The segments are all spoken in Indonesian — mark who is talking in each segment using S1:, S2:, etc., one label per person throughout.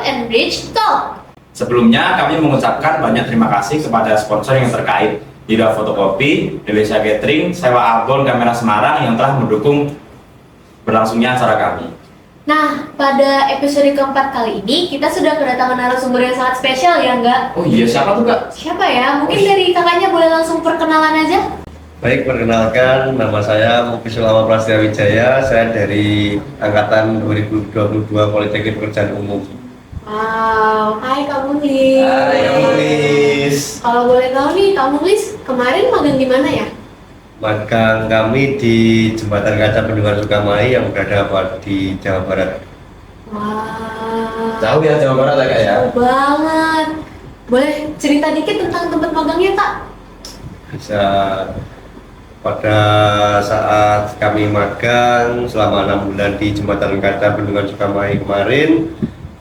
S1: and Bridge Talk.
S2: Sebelumnya kami mengucapkan banyak terima kasih kepada sponsor yang terkait, Dira Fotokopi, Indonesia Catering, Sewa Albon Kamera Semarang yang telah mendukung berlangsungnya acara kami.
S1: Nah, pada episode keempat kali ini kita sudah kedatangan narasumber yang sangat spesial ya enggak?
S2: Oh iya, siapa tuh Kak?
S1: Siapa ya? Mungkin dari kakaknya boleh langsung perkenalan aja?
S3: Baik, perkenalkan, nama saya Mufis Ulama Prasetya Wijaya. Saya dari Angkatan 2022 Politeknik Pekerjaan Umum.
S1: Wow, hai Kak Mulis.
S2: Hai Kak Mulis.
S1: Kalau boleh tahu nih, Kak Mulis kemarin magang di mana ya?
S3: Magang kami di Jembatan Kaca Bendungan Sukamai yang berada di Jawa Barat.
S1: Wah,
S2: Jauh ya Jawa Barat ya Kak ya?
S1: jauh banget. Boleh cerita dikit tentang tempat magangnya Kak?
S3: Bisa. Pada saat kami magang selama 6 bulan di Jembatan Kaca Bendungan Sukamai kemarin,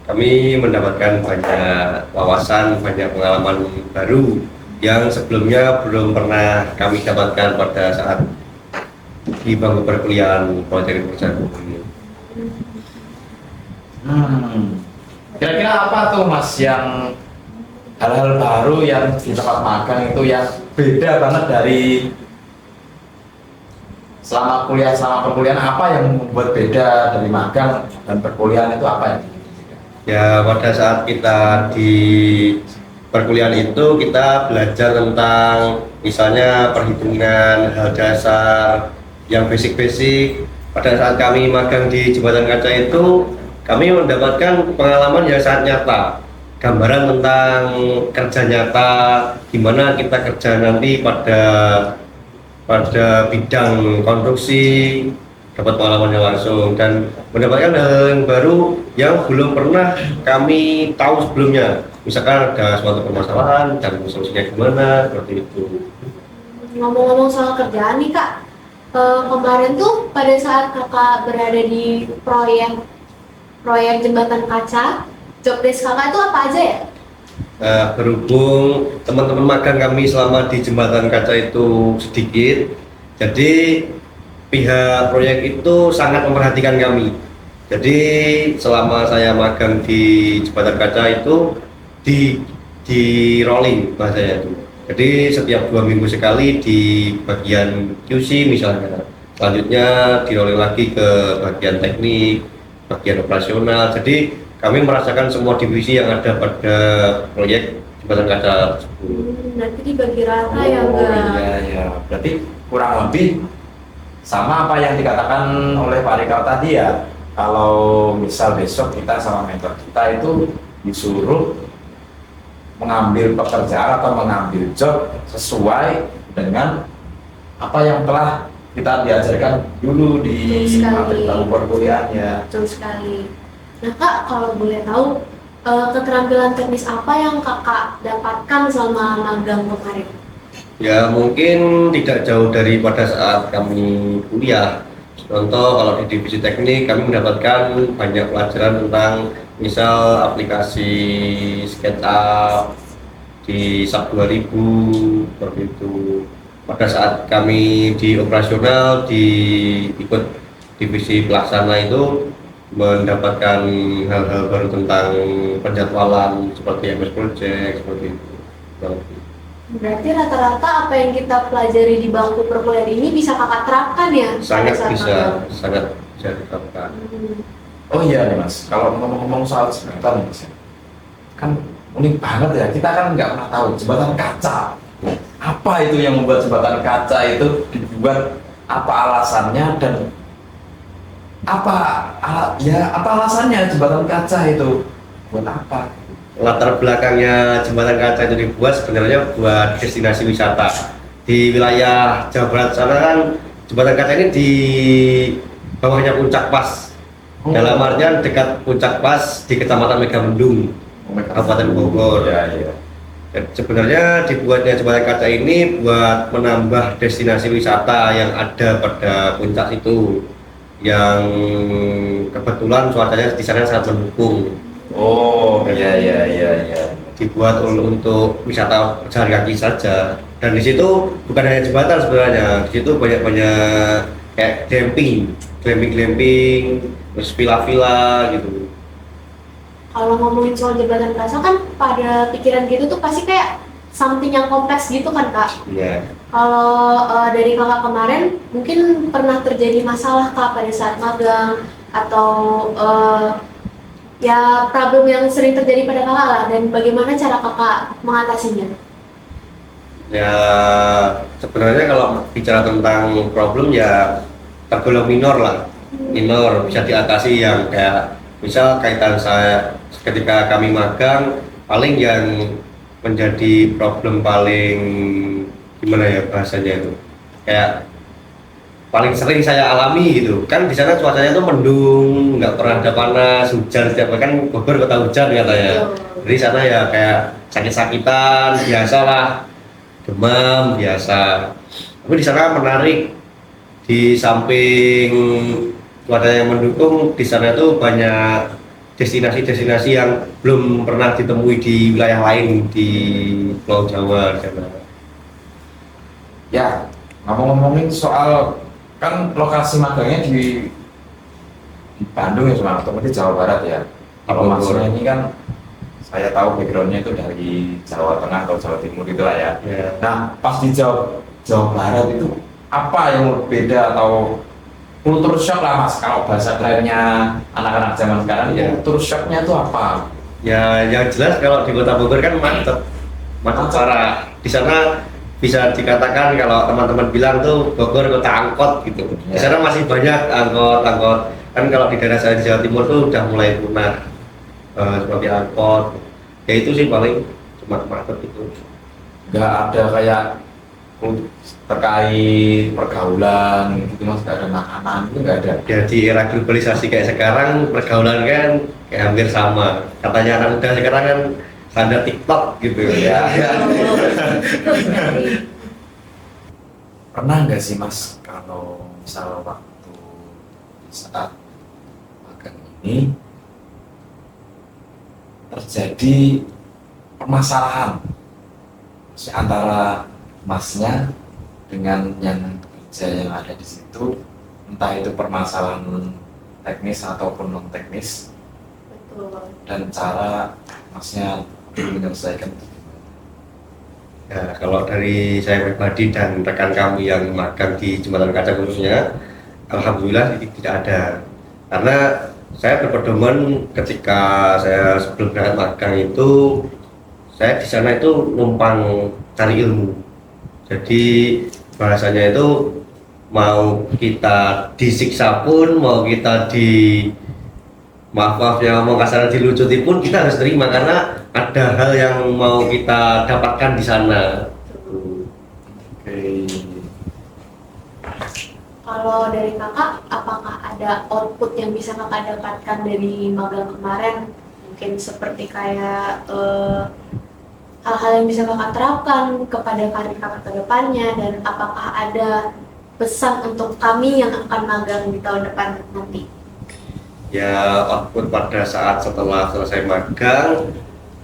S3: kami mendapatkan banyak wawasan, banyak pengalaman baru yang sebelumnya belum pernah kami dapatkan pada saat di bangku perkuliahan Politeknik Pekerjaan Umum ini.
S2: Kira-kira apa tuh Mas yang hal-hal baru yang di tempat magang itu yang beda banget dari selama perkuliahan, apa yang membuat beda dari magang dan perkuliahan itu apa ya?
S3: Ya, pada saat kita di perkuliahan itu kita belajar tentang misalnya perhitungan hal dasar yang basic-basic. Pada saat kami magang di Jembatan Kaca itu kami mendapatkan pengalaman yang sangat nyata, gambaran tentang kerja nyata, gimana kita kerja nanti pada bidang konstruksi, dapat pengalamannya langsung dan mendapatkan hal yang baru yang belum pernah kami tahu sebelumnya. Misalkan ada suatu permasalahan dan solusinya gimana, seperti itu.
S1: Ngomong-ngomong soal kerjaan nih Kak, kemarin tuh pada saat kakak berada di proyek jembatan kaca, job desk kakak itu apa aja ya?
S3: Berhubung teman-teman magang kami selama di Jembatan Kaca itu sedikit, jadi pihak proyek itu sangat memperhatikan kami. Jadi selama saya magang di Jembatan Kaca itu di rolling bahasanya itu. Jadi setiap 2 minggu sekali di bagian QC misalnya, selanjutnya di rolling lagi ke bagian teknik, bagian operasional. Jadi kami merasakan semua divisi yang ada pada proyek Jembatan Kaca tersebut.
S1: Nanti dibagi rata ya
S2: Oh
S1: enggak?
S2: iya, berarti kurang lebih sama apa yang dikatakan oleh Pak Rikal tadi ya. Kalau misal besok kita sama mentor kita itu disuruh mengambil pekerjaan atau mengambil job sesuai dengan apa yang telah kita diajarkan dulu di
S1: Betul sekali.
S2: materi perkuliahannya.
S1: Betul sekali. Nah Kak, kalau boleh tahu keterampilan teknis apa yang kakak dapatkan selama magang kemarin?
S3: Ya mungkin tidak jauh dari pada saat kami kuliah. Contoh kalau di divisi teknik kami mendapatkan banyak pelajaran tentang misal aplikasi SketchUp di SAP 2000 seperti itu. Pada saat kami di operasional ikut divisi pelaksana itu mendapatkan hal-hal baru tentang penjadwalan seperti MS Project seperti itu.
S1: Berarti rata-rata apa yang kita pelajari di bangku perkuliahan ini bisa kakak terapkan ya?
S3: Sangat
S1: pada saat
S3: bisa,
S1: magang?
S3: sangat bisa diterapkan.
S2: Oh iya nih Mas, kalau ngomong-ngomong soal jembatan nih Mas, kan unik banget ya, kita kan nggak pernah tahu jembatan kaca. Apa itu yang membuat jembatan kaca itu dibuat, apa alasannya dan apa alasannya jembatan kaca itu buat apa?
S3: Latar belakangnya Jembatan Kaca itu dibuat sebenarnya buat destinasi wisata di wilayah Jawa Barat sana kan. Jembatan Kaca ini di bawahnya Puncak Pas, dalam artian dekat Puncak Pas di Kecamatan Megamendung, Kabupaten Bogor.
S2: Ya.
S3: Dan sebenarnya dibuatnya Jembatan Kaca ini buat menambah destinasi wisata yang ada pada puncak itu, yang kebetulan cuacanya di sana sangat mendukung.
S2: Oh iya.
S3: Dibuat untuk wisata berjalan kaki saja. Dan di situ bukan hanya jembatan sebenarnya, di situ banyak kayak glamping, terus villa-villa gitu.
S1: kalau ngomongin soal jembatan kaca kan pada pikiran gitu tuh pasti kayak something yang kompleks gitu kan Kak.
S3: Iya.
S1: Kalau dari kakak kemarin mungkin pernah terjadi masalah Kak pada saat magang atau ya problem yang sering terjadi pada kakak lah, dan bagaimana cara kakak mengatasinya?
S3: Ya sebenarnya kalau bicara tentang problem ya tergolong minor lah, minor bisa diatasi. Yang kayak misal kaitan saya ketika kami magang, paling yang menjadi problem paling gimana ya bahasanya itu, kayak paling sering saya alami gitu kan, di sana cuacanya tuh mendung, nggak pernah ada panas, hujan setiap hari. Kan Bogor kota hujan katanya. Jadi sana ya kayak sakit-sakitan biasa lah, demam biasa. Tapi di sana menarik, di samping cuaca yang mendukung, di sana tuh banyak destinasi-destinasi yang belum pernah ditemui di wilayah lain di Pulau Jawa di sana.
S2: Ya, ngomong-ngomongin soal kan lokasi magangnya di Bandung ya Mas, atau di Jawa Barat ya. Kalau
S3: Bogor.
S2: Masnya ini kan saya tahu backgroundnya itu dari Jawa Tengah atau Jawa Timur gitu lah ya.
S3: Ya.
S2: Nah, pas di Jawa Barat itu apa yang berbeda atau kultur shock lah Mas, kalau bahasa kerennya anak-anak zaman sekarang
S3: Ya.
S2: kultur shocknya itu apa?
S3: Ya, yang jelas kalau di Kota Bogor kan macet parah. Di sana bisa dikatakan kalau teman-teman bilang tuh Bogor kota angkot gitu. Di sana masih banyak angkot. Kan kalau di daerah saya di Jawa Timur tuh udah mulai punah seperti angkot. Ya itu sih paling cuma macet itu.
S2: Nggak ada kayak terkait pergaulan gitu Mas, nggak ada makanan itu nggak ada.
S3: Ya di era globalisasi kayak sekarang, pergaulan kan kayak hampir sama. Katanya anak muda sekarang kan standar TikTok gitu ya.
S2: Pernah nggak sih Mas kalau misal waktu saat magang ini terjadi permasalahan antara Masnya dengan yang kerja yang ada di situ, entah itu permasalahan teknis ataupun non teknis,
S1: Betul.
S2: dan cara Masnya menyelesaikan itu gimana?
S3: Ya, kalau dari saya pribadi dan rekan kami yang magang di Jembatan Kaca khususnya, alhamdulillah tidak ada. Karena saya berpedoman ketika saya sebelum berangkat magang itu, saya di sana itu numpang cari ilmu. Jadi bahasanya itu mau kita disiksa pun, mau kita maaf ya ngomong kasar dilucuti pun kita harus terima, karena ada hal yang mau kita dapatkan di sana.
S2: Oke.
S1: Kalau dari kakak, apakah ada output yang bisa kakak dapatkan dari magang kemarin? Mungkin seperti kayak hal-hal yang bisa kakak terapkan kepada karir kakak ke depannya, dan apakah ada pesan untuk kami yang akan magang di tahun depan nanti?
S3: Ya, output pada saat setelah selesai magang,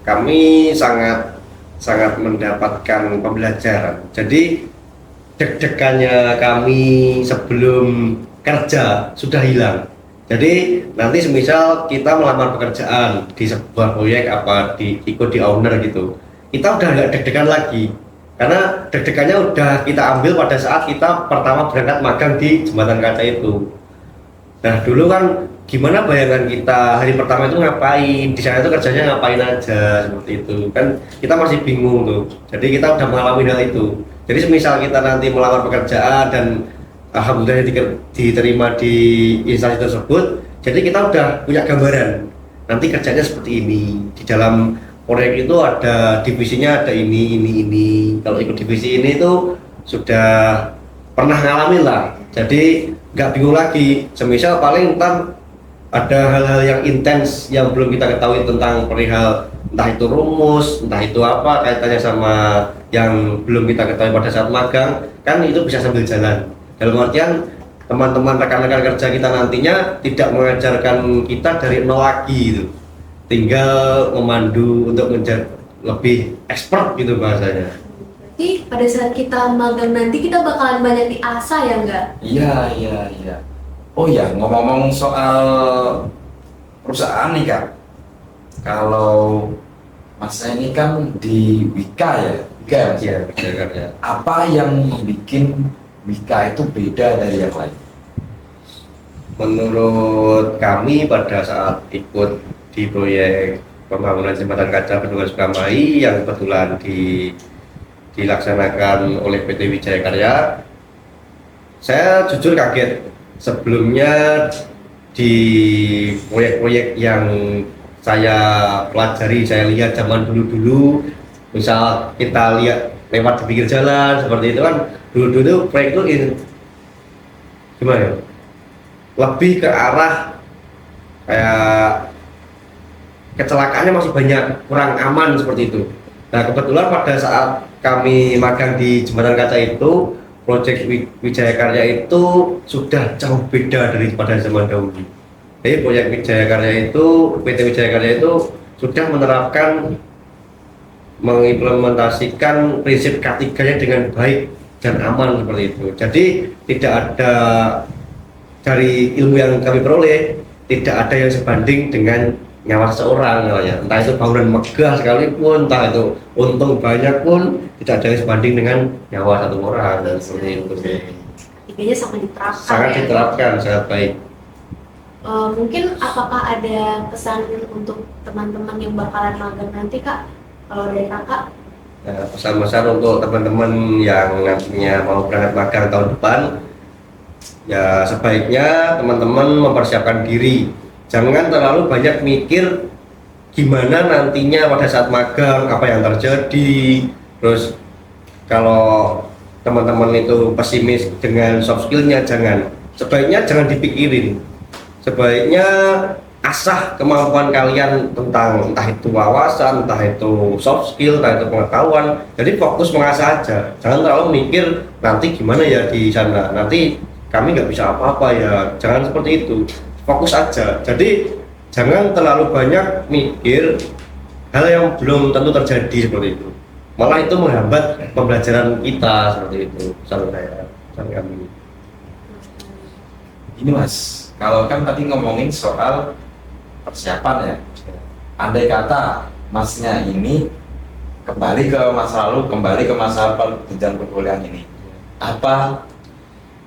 S3: kami sangat mendapatkan pembelajaran. Jadi deg-degannya kami sebelum kerja sudah hilang. Jadi nanti semisal kita melamar pekerjaan di sebuah proyek ikut di owner gitu, kita udah nggak deg-degan lagi, karena deg-degannya udah kita ambil pada saat kita pertama berangkat magang di Jembatan Kaca itu. Nah dulu kan gimana bayangan kita hari pertama itu ngapain, di sana itu kerjanya ngapain aja, seperti itu kan kita masih bingung tuh. Jadi kita udah mengalami hal itu. Jadi semisal kita nanti melamar pekerjaan dan alhamdulillah diterima di instansi tersebut, jadi kita udah punya gambaran nanti kerjanya seperti ini. Di dalam proyek itu ada divisinya, ada ini. Kalau ikut divisi ini tuh sudah pernah ngalamin lah, jadi nggak bingung lagi. Semisal paling ntar ada hal-hal yang intens yang belum kita ketahui tentang perihal, entah itu rumus, entah itu apa kaitannya sama yang belum kita ketahui pada saat magang, kan itu bisa sambil jalan. Dalam artian teman-teman rekan-rekan kerja kita nantinya tidak mengajarkan kita dari nol lagi gitu, tinggal memandu untuk menjadi lebih expert gitu bahasanya.
S1: Berarti pada saat kita magang nanti kita bakalan banyak diasah ya enggak?
S2: Iya. Oh ya, ngomong-ngomong soal perusahaan nih Kak, Kalau Masnya ini kan di Wika ya, Wika ya, Mas?
S3: Ya, Jakarta.
S2: Apa yang membuat Wika itu beda dari yang lain?
S3: Menurut kami pada saat ikut di proyek pembangunan jembatan kaca Bendungan Sukamai yang kebetulan dilaksanakan oleh PT Wijaya Karya, saya jujur kaget. Sebelumnya di proyek-proyek yang saya pelajari, saya lihat zaman dulu-dulu, misal kita lihat lewat di pinggir jalan seperti itu kan, dulu-dulu proyek itu gimana ya? Lebih ke arah kayak kecelakaannya masih banyak, kurang aman seperti itu. Nah kebetulan pada saat kami magang di jembatan kaca itu, proyek Wijaya Karya itu sudah jauh beda daripada zaman dahulu. Jadi proyek Wijaya Karya itu, PT Wijaya Karya itu sudah menerapkan, mengimplementasikan prinsip K3-nya dengan baik dan aman seperti itu. Jadi tidak ada, dari ilmu yang kami peroleh, tidak ada yang sebanding dengan nyawa seseorang namanya. Entah itu bangunan megah sekalipun, entah itu untung banyak pun, tidak ada yang sebanding dengan nyawa satu orang dan seperti itu.
S1: Tiganya sangat diterapkan.
S3: Sangat
S1: ya.
S3: diterapkan, sangat baik.
S1: Mungkin apakah ada pesan untuk teman-teman yang bakalan magang nanti Kak? Kalau dari Kakak?
S3: Nah, pesan-pesan untuk teman-teman yang nantinya mau berangkat magang tahun depan, ya sebaiknya teman-teman mempersiapkan diri. Jangan terlalu banyak mikir gimana nantinya pada saat magang, apa yang terjadi. Terus kalau teman-teman itu pesimis dengan soft skillnya, sebaiknya jangan dipikirin. Sebaiknya asah kemampuan kalian tentang entah itu wawasan, entah itu soft skill, entah itu pengetahuan. Jadi fokus mengasah aja, jangan terlalu mikir nanti gimana ya di sana, nanti kami nggak bisa apa-apa ya, jangan seperti itu. Fokus aja. Jadi jangan terlalu banyak mikir hal yang belum tentu terjadi seperti itu. Malah itu menghambat pembelajaran kita seperti itu. Pesan kami.
S2: Ini Mas, kalau kan tadi ngomongin soal persiapan ya. Andai kata Masnya ini kembali ke masa lalu, kembali ke masa jenjang perkuliahan ini, apa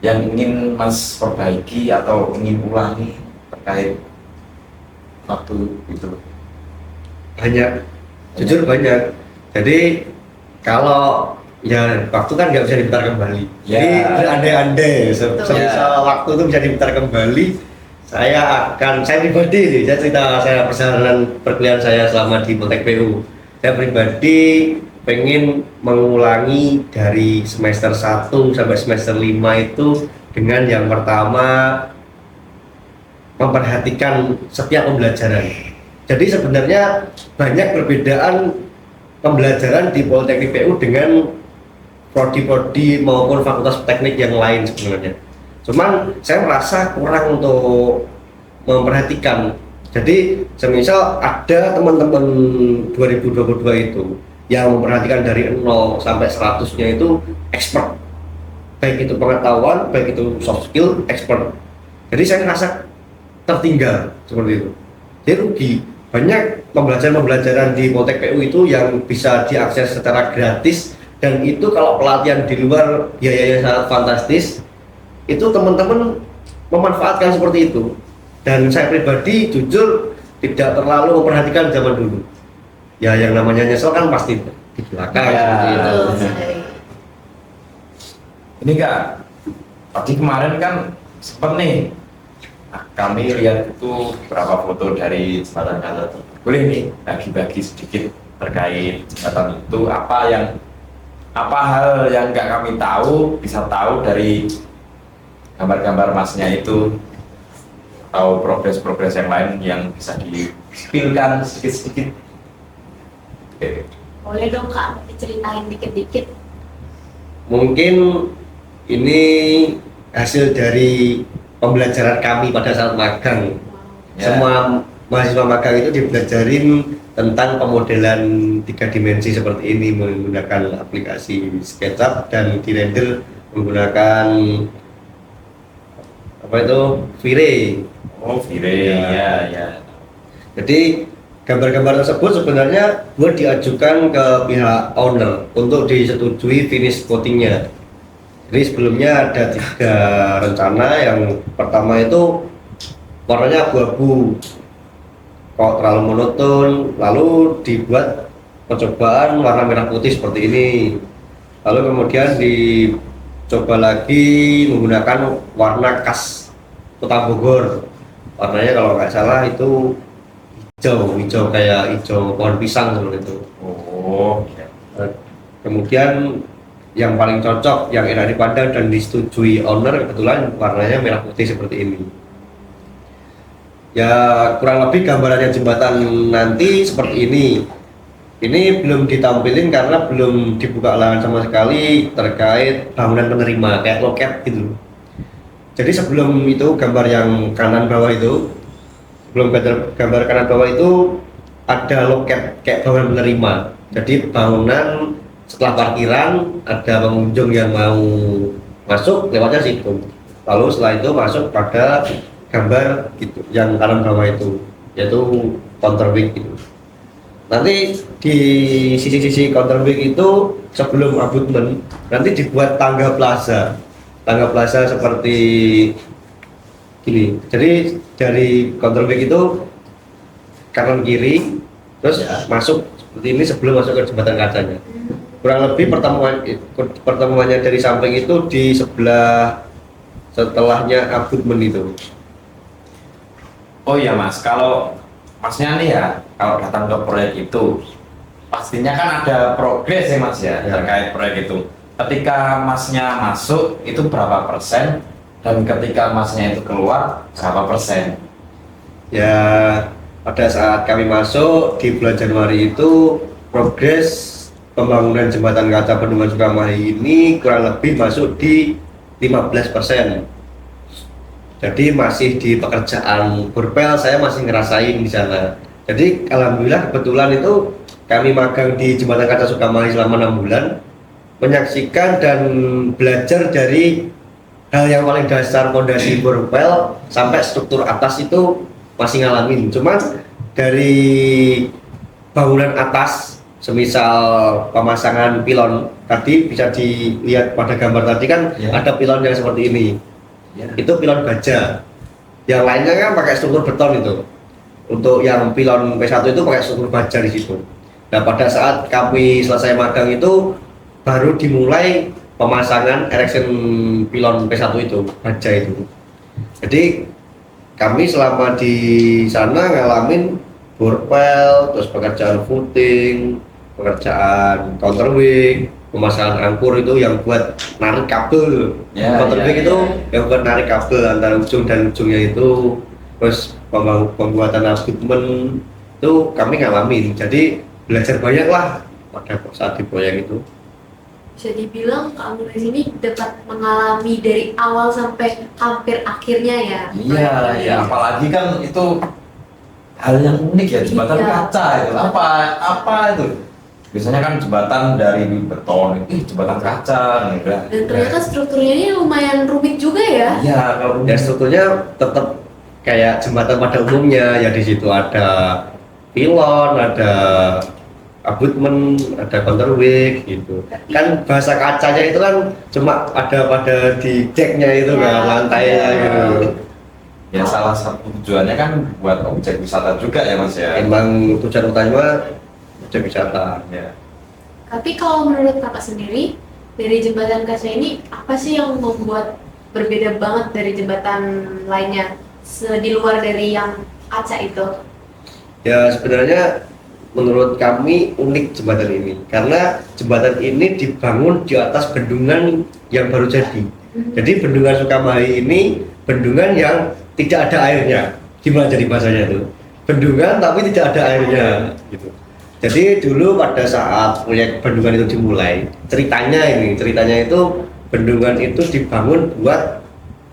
S2: yang ingin Mas perbaiki atau ingin ulangi terkait waktu itu?
S3: Banyak, jujur banyak. Jadi kalau ya waktu kan nggak bisa diputar kembali.
S2: Ya.
S3: Jadi berandai-andai, semisal waktu itu bisa diputar kembali, saya pribadi nih, saya cerita saya perjalanan perkuliahan saya selama di Poltek PU. Saya pribadi pengen mengulangi dari semester 1 sampai semester 5 itu dengan yang pertama memperhatikan setiap pembelajaran. Jadi sebenarnya banyak perbedaan pembelajaran di Politeknik PU dengan prodi-prodi maupun fakultas teknik yang lain sebenarnya. Cuman saya merasa kurang untuk memperhatikan. Jadi semisal ada teman-teman 2022 itu yang memperhatikan dari 0 sampai 100-nya itu expert. Baik itu pengetahuan, baik itu soft skill, expert. Jadi saya merasa tertinggal seperti itu. Jadi rugi. Banyak pembelajaran di Poltek PU itu yang bisa diakses secara gratis, dan itu kalau pelatihan di luar biayanya sangat fantastis, itu teman-teman memanfaatkan seperti itu. Dan saya pribadi jujur tidak terlalu memperhatikan zaman dulu. Ya yang namanya nyesel kan pasti di belakang
S2: Ya.
S3: seperti itu.
S1: Betul sekali.
S2: Ini Kak, tadi kemarin kan sempet nih, kami lihat itu beberapa foto dari jembatan kaca. Boleh nih bagi-bagi sedikit terkait jembatan itu, apa hal yang nggak kami tahu, bisa tahu dari gambar-gambar Masnya itu, atau progres-progres yang lain yang bisa di-spillkan sedikit-sedikit. Oke.
S1: Boleh dong Kak, diceritain dikit-dikit.
S3: Mungkin ini hasil dari pembelajaran kami pada saat magang.
S2: Ya.
S3: Semua mahasiswa magang itu dipelajarin tentang pemodelan 3 dimensi seperti ini menggunakan aplikasi SketchUp dan dirender menggunakan apa itu, V-Ray.
S2: Oh, Vire,
S3: Ya.
S2: ya.
S3: Jadi gambar-gambar tersebut sebenarnya gue diajukan ke pihak owner untuk disetujui finish coatingnya. Jadi sebelumnya ada 3 rencana. Yang pertama itu warnanya abu-abu, kok terlalu monoton, lalu dibuat percobaan warna merah putih seperti ini. Lalu kemudian dicoba lagi menggunakan warna khas Kota Bogor. Warnanya kalau nggak salah itu hijau kayak hijau pohon pisang seperti itu.
S2: Oh,
S3: Kemudian yang paling cocok, yang enak dipandang dan disetujui owner kebetulan warnanya merah putih seperti ini. Ya kurang lebih gambarannya jembatan nanti seperti ini. Ini belum ditampilin karena belum dibuka lahan sama sekali terkait bangunan penerima kayak loket gitu. Jadi sebelum itu gambar yang kanan bawah itu, sebelum gambar kanan bawah itu ada loket kayak bangunan penerima. Jadi bangunan setelah parkiran ada pengunjung yang mau masuk lewatnya situ. Lalu setelah itu masuk pada gambar gitu yang kanan bawah itu, yaitu counterweight gitu. Nanti di sisi-sisi counterweight itu sebelum abutmen nanti dibuat tangga plaza seperti gini. Jadi dari counterweight itu kanan kiri terus masuk seperti ini sebelum masuk ke jembatan kacanya. Kurang lebih pertemuannya dari samping itu di sebelah setelahnya abutmen itu.
S2: Oh iya Mas, kalau Masnya nih ya, kalau datang ke proyek itu pastinya kan ada progres ya Mas ya, terkait proyek itu. Ketika Masnya masuk itu berapa persen, dan ketika Masnya itu keluar berapa persen?
S3: Ya pada saat kami masuk di bulan Januari itu progres pembangunan jembatan kaca Bendungan Sukamahi ini kurang lebih masuk di 15%. Jadi masih di pekerjaan burpel, saya masih ngerasain di sana. Jadi alhamdulillah kebetulan itu kami magang di jembatan kaca Sukamahi selama 6 bulan, menyaksikan dan belajar dari hal yang paling dasar fondasi burpel sampai struktur atas itu masih ngalamin. Cuman dari bangunan atas, semisal pemasangan pilon tadi bisa dilihat pada gambar tadi kan ada pilon yang seperti ini. Itu pilon baja. Yang lainnya kan pakai struktur beton itu. Untuk yang pilon P1 itu pakai struktur baja di situ. Nah, pada saat kami selesai magang itu baru dimulai pemasangan erection pilon P1 itu, baja itu. Jadi kami selama di sana ngalamin burpel, terus pekerjaan footing, pekerjaan counterweight, pemasangan angkur itu yang buat narik kabel. Counterweight itu yang buat narik kabel antara ujung dan ujungnya itu. Terus pembuatan abutmen itu kami ngalamin. Jadi belajar banyak lah pada saat di proyek itu.
S1: Bisa dibilang kamu di sini dapat mengalami dari awal sampai hampir akhirnya ya.
S2: Iya, ya apalagi kan itu hal yang unik ya, jembatan kaca itu. Apa itu? Biasanya kan jembatan dari beton, jembatan kaca nih.
S1: Dan ternyata strukturnya ini lumayan rumit juga ya.
S2: Iya, kalau
S3: Ya strukturnya tetap kayak jembatan pada umumnya, ya di situ ada pilon, ada abutmen, ada counterweight gitu. Kan bahasa kacanya itu kan cuma ada pada di decknya itu kan, lantainya gitu.
S2: Ya salah satu tujuannya kan buat objek wisata juga ya Mas ya.
S3: Emang tujuan utama objek wisata.
S2: Ya.
S1: Tapi kalau menurut kakak sendiri, dari jembatan kaca ini apa sih yang membuat berbeda banget dari jembatan lainnya di luar dari yang kaca itu?
S3: Ya sebenarnya menurut kami unik jembatan ini karena jembatan ini dibangun di atas bendungan yang baru jadi. Jadi bendungan Sukamahi ini bendungan yang tidak ada airnya. Gimana jadi bahasanya itu? Bendungan tapi tidak ada airnya gitu. Jadi dulu pada saat proyek bendungan itu dimulai, ceritanya itu bendungan itu dibangun buat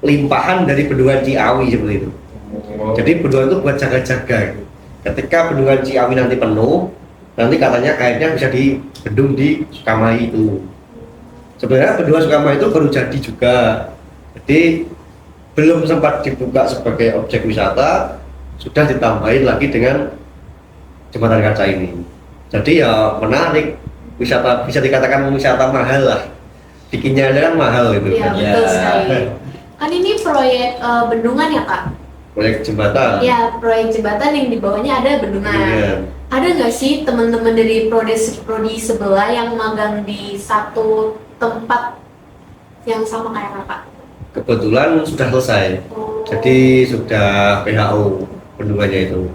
S3: limpahan dari bendungan Ciawi seperti itu. Jadi bendungan itu buat jaga-jaga. Ketika bendungan Ciawi nanti penuh, nanti katanya airnya bisa dibendung di Sukamahi itu. Sebenarnya bendungan Sukamahi itu baru jadi juga. Jadi belum sempat dibuka sebagai objek wisata, sudah ditambahin lagi dengan jembatan kaca ini. Jadi ya menarik, wisata bisa dikatakan wisata mahal lah. Bikinnya aja kan mahal gitu.
S1: Iya,
S3: kan.
S1: betul sekali. Kan ini proyek bendungan ya Kak?
S3: Proyek jembatan.
S1: Ya, proyek jembatan yang di bawahnya ada bendungan.
S3: Iya.
S1: Ada nggak sih teman-teman dari prodi sebelah yang magang di satu tempat yang sama kayak Kakak?
S3: Kebetulan sudah selesai.
S1: Oh.
S3: Jadi sudah PHO bendungannya itu.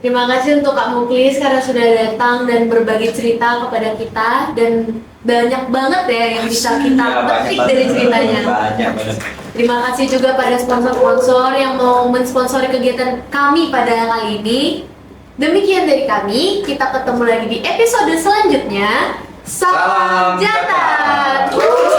S1: Terima kasih untuk Kak Muklis karena sudah datang dan berbagi cerita kepada kita, dan banyak banget ya yang bisa kita
S2: Ya,
S1: petik dari ceritanya.
S2: Banyak banget.
S1: Terima kasih juga pada sponsor-sponsor yang mau mensponsori kegiatan kami pada kali ini. Demikian dari kami, kita ketemu lagi di episode selanjutnya. Salam
S2: Salam
S1: Jantan!
S2: Jantan!